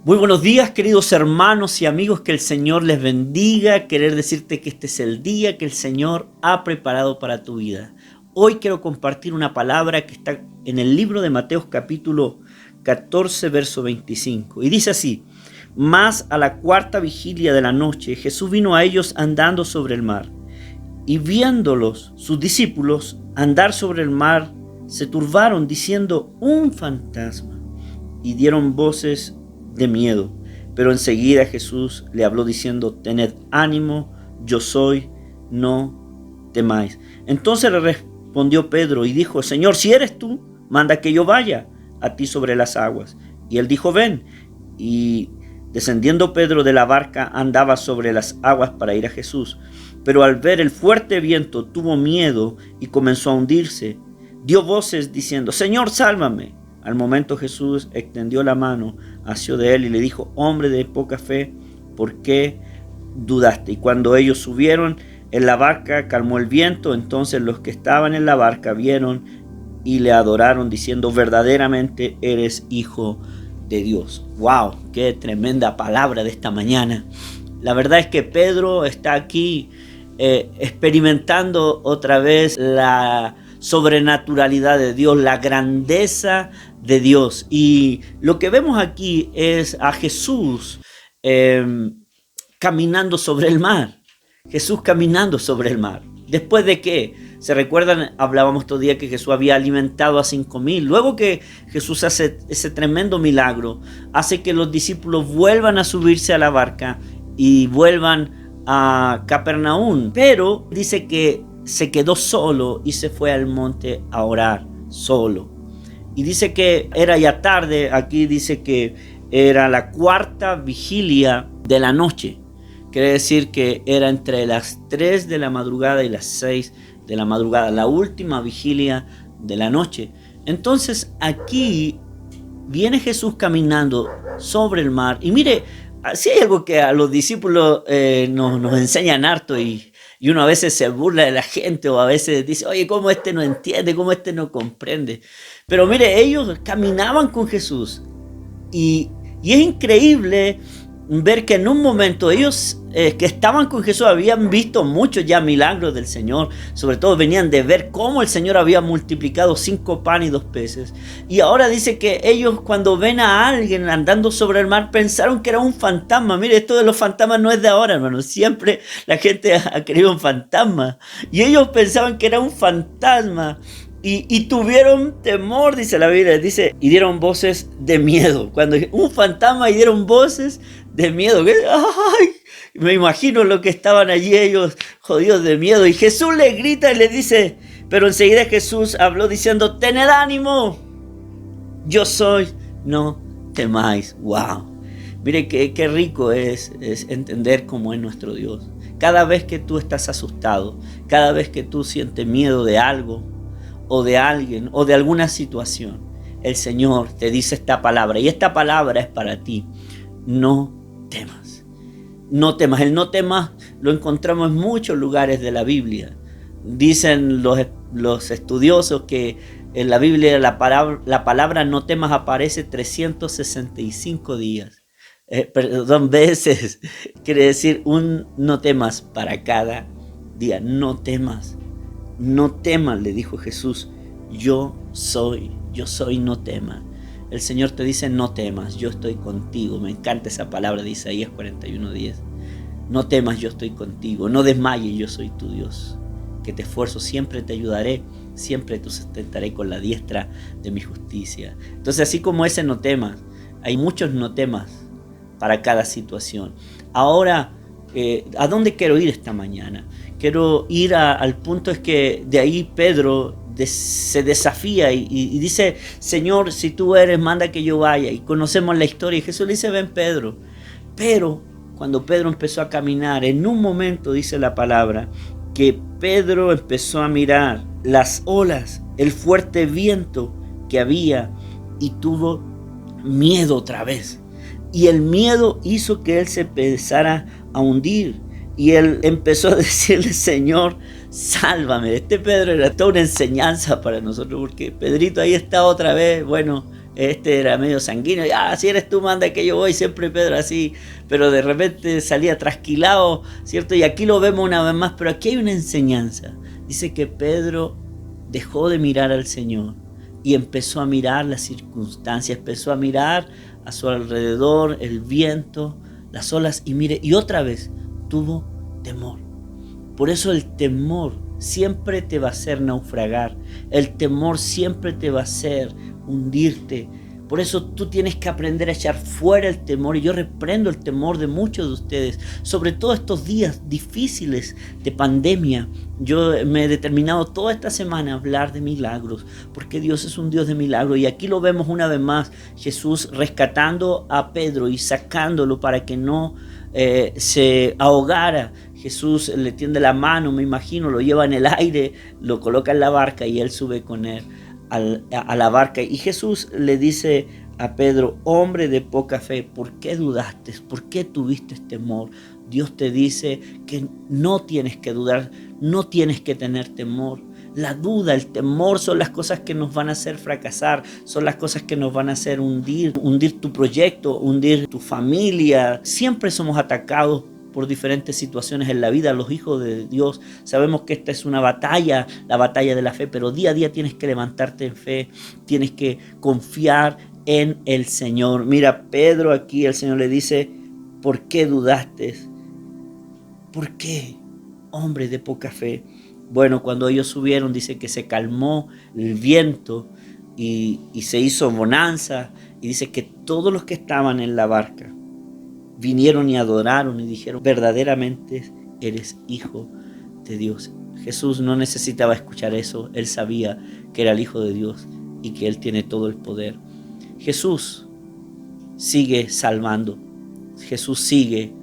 Muy buenos días, queridos hermanos y amigos, que el Señor les bendiga. Querer decirte que este es el día que el Señor ha preparado para tu vida. Hoy quiero compartir una palabra que está en el libro de Mateo capítulo 14, verso 25. Y dice así: Mas a la cuarta vigilia de la noche, Jesús vino a ellos andando sobre el mar. Y viéndolos, sus discípulos, andar sobre el mar, se turbaron diciendo: un fantasma. Y dieron voces de miedo. Pero enseguida Jesús le habló diciendo: tened ánimo, yo soy, no temáis. Entonces le respondió Pedro y dijo: Señor, si eres tú, manda que yo vaya a ti sobre las aguas. Y él dijo: ven. Y descendiendo Pedro de la barca, andaba sobre las aguas para ir a Jesús. Pero al ver el fuerte viento, tuvo miedo y comenzó a hundirse. Dio voces diciendo: Señor, sálvame. Al momento Jesús extendió la mano, asió de él y le dijo: hombre de poca fe, ¿por qué dudaste? Y cuando ellos subieron en la barca, calmó el viento. Entonces los que estaban en la barca vieron y le adoraron, diciendo: verdaderamente eres Hijo de Dios. ¡Wow! ¡Qué tremenda palabra de esta mañana! La verdad es que Pedro está aquí experimentando otra vez la sobrenaturalidad de Dios, la grandeza de Dios. Y lo que vemos aquí es a Jesús caminando sobre el mar. Jesús caminando sobre el mar. Después de que, ¿se recuerdan? Hablábamos todo día que Jesús había alimentado a 5,000. Luego que Jesús hace ese tremendo milagro, hace que los discípulos vuelvan a subirse a la barca y vuelvan a Capernaum. Pero dice que se quedó solo y se fue al monte a orar solo. Y dice que era ya tarde. Aquí dice que era la cuarta vigilia de la noche. Quiere decir que era entre las 3 de la madrugada y las 6 de la madrugada, la última vigilia de la noche. Entonces aquí viene Jesús caminando sobre el mar. Y mire, si hay algo que a los discípulos nos enseñan harto, y uno a veces se burla de la gente, o a veces dice: oye, ¿cómo este no entiende? ¿Cómo este no comprende? Pero mire, ellos caminaban con Jesús. Y es increíble ver que en un momento ellos que estaban con Jesús habían visto muchos ya milagros del Señor. Sobre todo venían de ver cómo el Señor había multiplicado 5 panes y 2 peces. Y ahora dice que ellos, cuando ven a alguien andando sobre el mar, pensaron que era un fantasma. Mire, esto de los fantasmas no es de ahora, hermano. Siempre la gente ha creído en fantasmas. Y ellos pensaban que era un fantasma. Y tuvieron temor, dice la Biblia, dice, y dieron voces de miedo. Cuando un fantasma, y dieron voces de miedo. ¡Ay! Me imagino lo que estaban allí ellos, jodidos de miedo. Y Jesús les grita y les dice, pero enseguida Jesús habló diciendo: tened ánimo, yo soy, no temáis. ¡Wow! Mire qué rico es entender cómo es nuestro Dios. Cada vez que tú estás asustado, cada vez que tú sientes miedo de algo, o de alguien, o de alguna situación, el Señor te dice esta palabra, y esta palabra es para ti: no temas. No temas. El no temas lo encontramos en muchos lugares de la Biblia. Dicen los estudiosos que en la Biblia la palabra no temas aparece 365 días. Veces. Quiere decir un no temas para cada día. No temas. No temas, le dijo Jesús: yo soy, no temas. El Señor te dice: no temas, yo estoy contigo. Me encanta esa palabra de Isaías 41:10. No temas, yo estoy contigo. No desmayes, yo soy tu Dios, que te esfuerzo, siempre te ayudaré, siempre te sustentaré con la diestra de mi justicia. Entonces, así como ese no temas, hay muchos no temas para cada situación. Ahora, ¿a dónde quiero ir esta mañana? Quiero ir al punto es que de ahí Pedro se desafía y dice: Señor, si tú eres, manda que yo vaya. Y conocemos la historia. Y Jesús le dice: ven, Pedro. Pero cuando Pedro empezó a caminar, en un momento dice la palabra que Pedro empezó a mirar las olas, el fuerte viento que había, y tuvo miedo otra vez. Y el miedo hizo que él se empezara a hundir. Y él empezó a decirle: Señor, sálvame. Pedro era toda una enseñanza para nosotros, porque Pedrito ahí está otra vez, bueno, este era medio sanguíneo, si eres tú, manda que yo voy, siempre Pedro así, pero de repente salía trasquilado, ¿cierto? Y aquí lo vemos una vez más, pero aquí hay una enseñanza. Dice que Pedro dejó de mirar al Señor y empezó a mirar las circunstancias, empezó a mirar a su alrededor, el viento, las olas, y mire, y otra vez tuvo temor. Por eso el temor siempre te va a hacer naufragar, el temor siempre te va a hacer hundirte. Por eso tú tienes que aprender a echar fuera el temor, y yo reprendo el temor de muchos de ustedes, sobre todo estos días difíciles de pandemia. Yo me he determinado toda esta semana a hablar de milagros, porque Dios es un Dios de milagros, y aquí lo vemos una vez más, Jesús rescatando a Pedro y sacándolo para que no se ahogara. Jesús le tiende la mano, me imagino, lo lleva en el aire, lo coloca en la barca y él sube con él a la barca. Y Jesús le dice a Pedro: hombre de poca fe, ¿por qué dudaste? ¿Por qué tuviste temor? Dios te dice que no tienes que dudar, no tienes que tener temor. La duda, el temor son las cosas que nos van a hacer fracasar, son las cosas que nos van a hacer hundir tu proyecto, hundir tu familia. Siempre somos atacados por diferentes situaciones en la vida. Los hijos de Dios sabemos que esta es una batalla, la batalla de la fe, pero día a día tienes que levantarte en fe, tienes que confiar en el Señor. Mira, Pedro, aquí el Señor le dice: ¿por qué dudaste? ¿Por qué, hombre de poca fe? Bueno, cuando ellos subieron, dice que se calmó el viento y se hizo bonanza, y dice que todos los que estaban en la barca vinieron y adoraron y dijeron: verdaderamente eres hijo de Dios. Jesús no necesitaba escuchar eso, él sabía que era el Hijo de Dios y que él tiene todo el poder. Jesús sigue salvando, Jesús sigue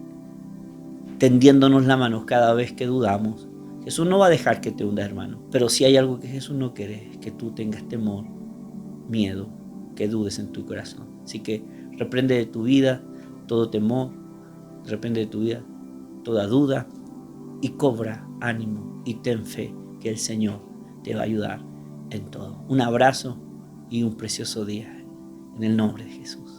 tendiéndonos la mano cada vez que dudamos. Jesús no va a dejar que te hunda, hermano, pero si hay algo que Jesús no quiere, es que tú tengas temor, miedo, que dudes en tu corazón. Así que reprende de tu vida todo temor, reprende de tu vida toda duda y cobra ánimo y ten fe que el Señor te va a ayudar en todo. Un abrazo y un precioso día en el nombre de Jesús.